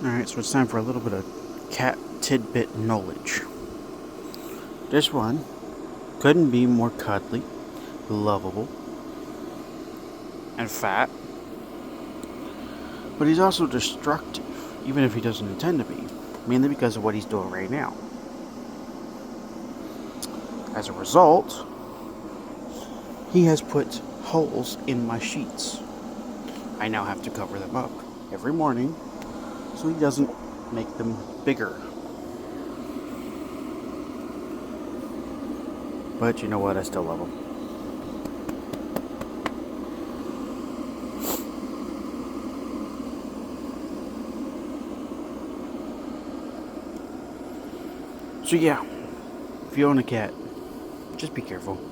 Alright, so it's time for a little bit of cat tidbit knowledge. This one couldn't be more cuddly, lovable, and fat, but he's also destructive, even if he doesn't intend to be, mainly because of what he's doing right now. As a result, he has put holes in my sheets. I now have to cover them up every morning so he doesn't make them bigger. But you know what? I still love him. So yeah, if you own a cat, just be careful.